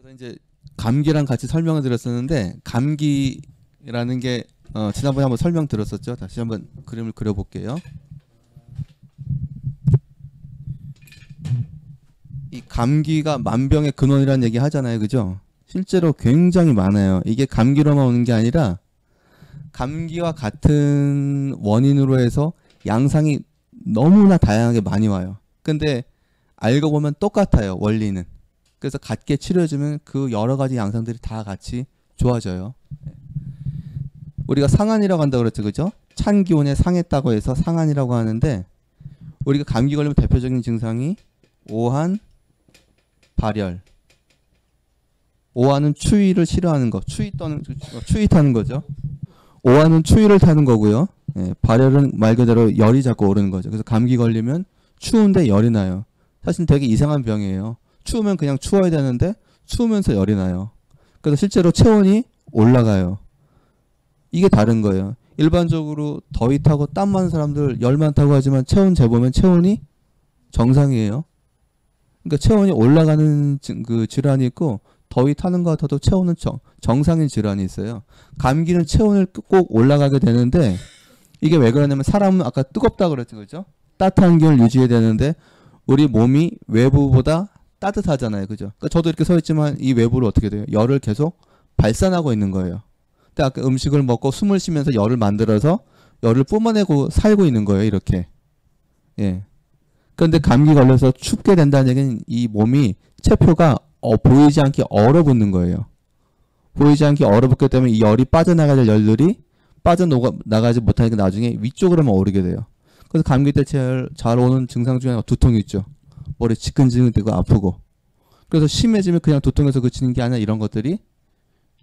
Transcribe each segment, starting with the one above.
그래서 이제 감기랑 같이 설명을 드렸었는데 감기라는 게 지난번에 한번 설명드렸었죠. 다시 한번 그림을 그려볼게요. 이 감기가 만병의 근원이라는 얘기 하잖아요. 그죠? 실제로 굉장히 많아요. 이게 감기로만 오는 게 아니라 감기와 같은 원인으로 해서 양상이 너무나 다양하게 많이 와요. 근데 알고 보면 똑같아요. 원리는. 그래서 같게 치료해주면 그 여러 가지 양상들이 다 같이 좋아져요. 우리가 상한이라고 한다고 그랬죠. 그죠? 찬 기온에 상했다고 해서 상한이라고 하는데 우리가 감기 걸리면 대표적인 증상이 오한, 발열. 오한은 추위를 싫어하는 거. 추위 타는 거죠. 오한은 추위를 타는 거고요. 예, 발열은 말 그대로 열이 자꾸 오르는 거죠. 그래서 감기 걸리면 추운데 열이 나요. 사실 되게 이상한 병이에요. 추우면 그냥 추워야 되는데 추우면서 열이 나요. 그래서 실제로 체온이 올라가요. 이게 다른 거예요. 일반적으로 더위 타고 땀 많은 사람들 열 많다고 하지만 체온 재보면 체온이 정상이에요. 그러니까 체온이 올라가는 그 질환이 있고 더위 타는 것 같아도 체온은 정상인 질환이 있어요. 감기는 체온을 꼭 올라가게 되는데 이게 왜 그러냐면 사람은 아까 뜨겁다 그랬죠. 그죠? 따뜻한 기온을 유지해야 되는데 우리 몸이 외부보다 따뜻하잖아요. 그죠? 그러니까 저도 이렇게 서 있지만 이 외부를 어떻게 돼요? 열을 계속 발산하고 있는 거예요. 근데 아까 음식을 먹고 숨을 쉬면서 열을 만들어서 열을 뿜어내고 살고 있는 거예요. 이렇게. 예. 그런데 감기 걸려서 춥게 된다는 얘기는 이 몸이 체표가 보이지 않게 얼어붙는 거예요. 보이지 않게 얼어붙기 때문에 이 열이 빠져나가야 될 열들이 빠져나가지 못하니까 나중에 위쪽으로만 오르게 돼요. 그래서 감기 때 제일 잘 오는 증상 중에 하나가 두통이 있죠. 머리 지끈지끈되고 아프고. 그래서 심해지면 그냥 두통에서 그치는 게 아니라 이런 것들이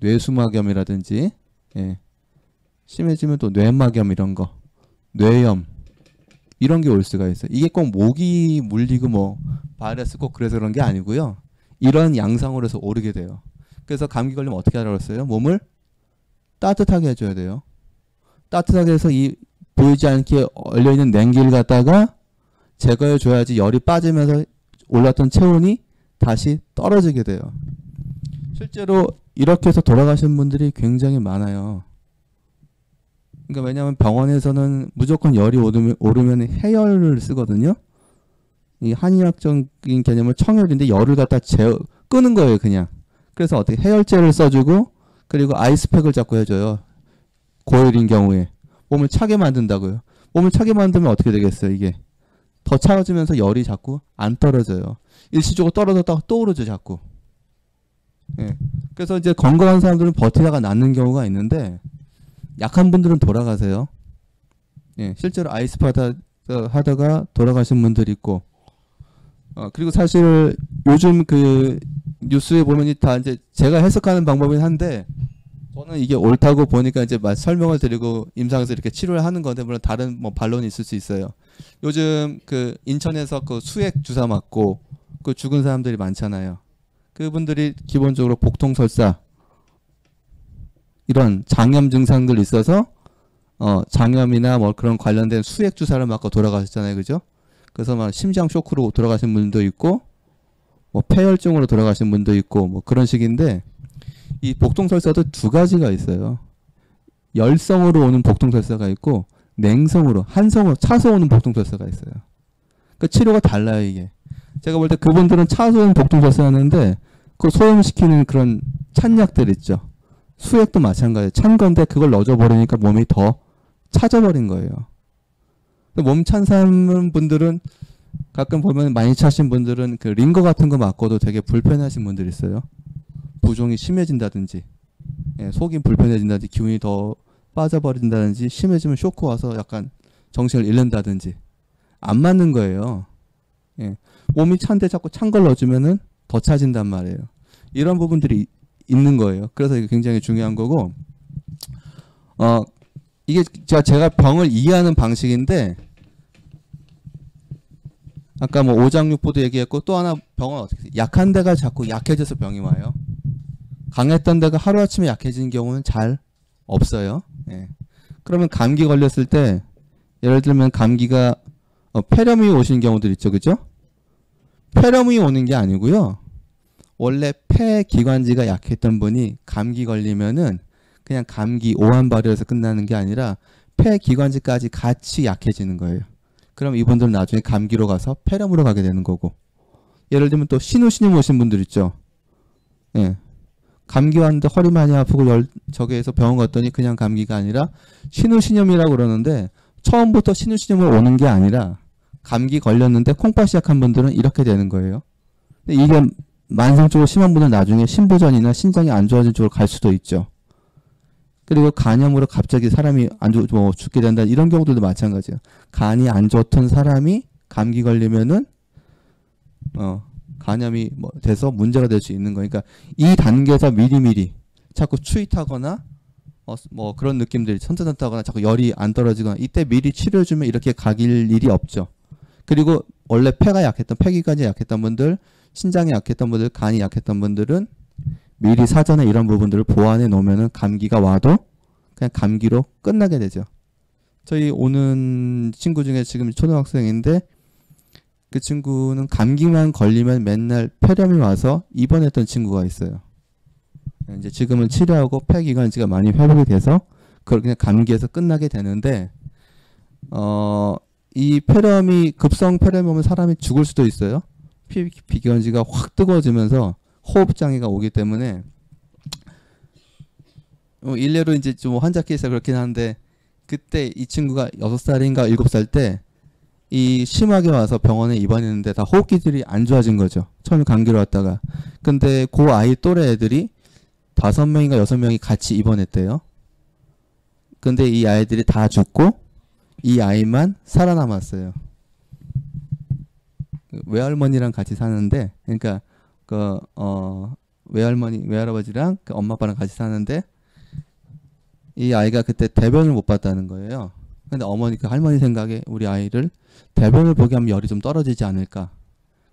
뇌수막염이라든지 예. 심해지면 또 뇌막염 이런 거, 뇌염 이런 게 올 수가 있어요. 이게 꼭 모기 물리고 뭐 바이러스 꼭 그래서 그런 게 아니고요. 이런 양상으로 해서 오르게 돼요. 그래서 감기 걸리면 어떻게 하라고 했어요? 몸을 따뜻하게 해줘야 돼요. 따뜻하게 해서 이 보이지 않게 얼려있는 냉기를 갖다가 제거해 줘야지 열이 빠지면서 올랐던 체온이 다시 떨어지게 돼요. 실제로 이렇게 해서 돌아가신 분들이 굉장히 많아요. 그러니까 왜냐하면 병원에서는 무조건 열이 오르면 해열을 쓰거든요. 이 한의학적인 개념은 청열인데 열을 갖다 끄는 거예요. 그냥. 그래서 어떻게 해열제를 써주고 그리고 아이스팩을 자꾸 해줘요. 고열인 경우에. 몸을 차게 만든다고요. 몸을 차게 만들면 어떻게 되겠어요? 이게. 더 차가지면서 열이 자꾸 안 떨어져요. 일시적으로 떨어졌다가 또 오르죠. 자꾸. 예. 그래서 이제 건강한 사람들은 버티다가 낫는 경우가 있는데 약한 분들은 돌아가세요. 예. 실제로 아이스팩 하다가 돌아가신 분들이 있고 그리고 사실 요즘 그 뉴스에 보면 다 이제 제가 해석하는 방법이긴 한데 저는 이게 옳다고 보니까 이제 설명을 드리고 임상에서 이렇게 치료를 하는 건데 물론 다른 뭐 반론이 있을 수 있어요. 요즘 그 인천에서 그 수액 주사 맞고 그 죽은 사람들이 많잖아요. 그분들이 기본적으로 복통설사 이런 장염 증상들 있어서 장염이나 뭐 그런 관련된 수액 주사를 맞고 돌아가셨잖아요. 그죠? 그래서 막 심장 쇼크로 돌아가신 분도 있고 뭐 폐혈증으로 돌아가신 분도 있고 뭐 그런 식인데 이 복통설사도 두 가지가 있어요. 열성으로 오는 복통설사가 있고 냉성으로 한성으로 차서 오는 복통설사가 있어요. 그 치료가 달라요. 이게. 제가 볼 때 그분들은 차서 오는 복통설사 하는데 그 소염시키는 그런 찬약들 있죠. 수액도 마찬가지예요. 찬 건데 그걸 넣어버리니까 몸이 더 차져버린 거예요. 몸 찬 사람 분들은 가끔 보면 많이 차신 분들은 그 링거 같은 거 맞고도 되게 불편하신 분들이 있어요. 부종이 심해진다든지 예, 속이 불편해진다든지 기운이 더 빠져버린다든지 심해지면 쇼크 와서 약간 정신을 잃는다든지 안 맞는 거예요. 예, 몸이 찬데 자꾸 찬 걸 넣어주면은 더 차진단 말이에요. 이런 부분들이 있는 거예요. 그래서 이게 굉장히 중요한 거고 이게 제가 병을 이해하는 방식인데 아까 뭐 오장육부도 얘기했고 또 하나 병은 어떻게 약한 데가 자꾸 약해져서 병이 와요. 강했던 데가 하루아침에 약해지는 경우는 잘 없어요. 예. 그러면 감기 걸렸을 때 예를 들면 감기가 폐렴이 오시는 경우들 있죠. 그죠? 폐렴이 오는 게 아니고요. 원래 폐 기관지가 약했던 분이 감기 걸리면은 그냥 감기 오한 발열에서 끝나는 게 아니라 폐 기관지까지 같이 약해지는 거예요. 그럼 이분들은 나중에 감기로 가서 폐렴으로 가게 되는 거고. 예를 들면 또 신우신염 오신 분들 있죠. 예. 감기 왔는데 허리 많이 아프고 저기에서 병원 갔더니 그냥 감기가 아니라 신우신염이라고 그러는데 처음부터 신우신염을 오는 게 아니라 감기 걸렸는데 콩팥이 약한 분들은 이렇게 되는 거예요. 근데 이게 만성적으로 심한 분은 나중에 신부전이나 신장이 안 좋아진 쪽으로 갈 수도 있죠. 그리고 간염으로 갑자기 사람이 죽게 된다 이런 경우들도 마찬가지예요. 간이 안 좋던 사람이 감기 걸리면은 간염이 돼서 문제가 될 수 있는 거니까 이 단계에서 미리미리 자꾸 추위 타거나 그런 느낌들이 선천타거나 자꾸 열이 안 떨어지거나 이때 미리 치료해주면 이렇게 가길 일이 없죠. 그리고 원래 폐가 약했던 폐기관이 약했던 분들, 신장이 약했던 분들, 간이 약했던 분들은 미리 사전에 이런 부분들을 보완해 놓으면은 감기가 와도 그냥 감기로 끝나게 되죠. 저희 오는 친구 중에 지금 초등학생인데 그 친구는 감기만 걸리면 맨날 폐렴이 와서 입원했던 친구가 있어요. 이제 지금은 치료하고 폐기관지가 많이 회복이 돼서 그걸 그냥 감기에서 끝나게 되는데 이 폐렴이 급성 폐렴이 오면 사람이 죽을 수도 있어요. 피기관지가 확 뜨거워지면서 호흡장애가 오기 때문에 일례로 이제 좀 환자 케이스가 그렇긴 한데 그때 이 친구가 6살인가 7살 때 이 심하게 와서 병원에 입원했는데 다 호흡기들이 안 좋아진 거죠. 처음에 감기로 왔다가. 근데 그 아이 또래 애들이 5명인가 6명이 같이 입원했대요. 근데 이 아이들이 다 죽고 이 아이만 살아남았어요. 외할머니랑 같이 사는데 그러니까 외할아버지랑 그 엄마 아빠랑 같이 사는데 이 아이가 그때 대변을 못 봤다는 거예요. 근데 그 할머니 생각에 우리 아이를 대변을 보게 하면 열이 좀 떨어지지 않을까.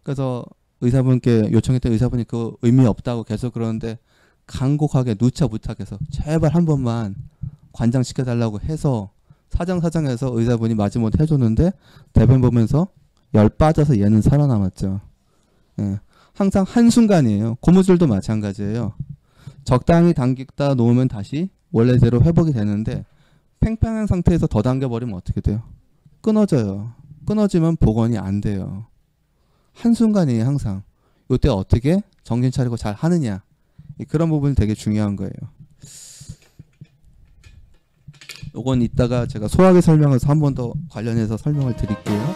그래서 의사분께 요청했던 의사분이 그 의미 없다고 계속 그러는데 간곡하게 누차 부탁해서 제발 한 번만 관장시켜달라고 해서 사정해서 의사분이 마지못해 해줬는데 대변 보면서 열 빠져서 얘는 살아남았죠. 예. 항상 한순간이에요. 고무줄도 마찬가지예요. 적당히 당기다 놓으면 다시 원래대로 회복이 되는데 팽팽한 상태에서 더 당겨버리면 어떻게 돼요? 끊어져요. 끊어지면 복원이 안 돼요. 한순간이에요. 항상. 이때 어떻게 정신 차리고 잘 하느냐. 그런 부분이 되게 중요한 거예요. 요건 이따가 제가 소화기 설명해서 한 번 더 관련해서 설명을 드릴게요.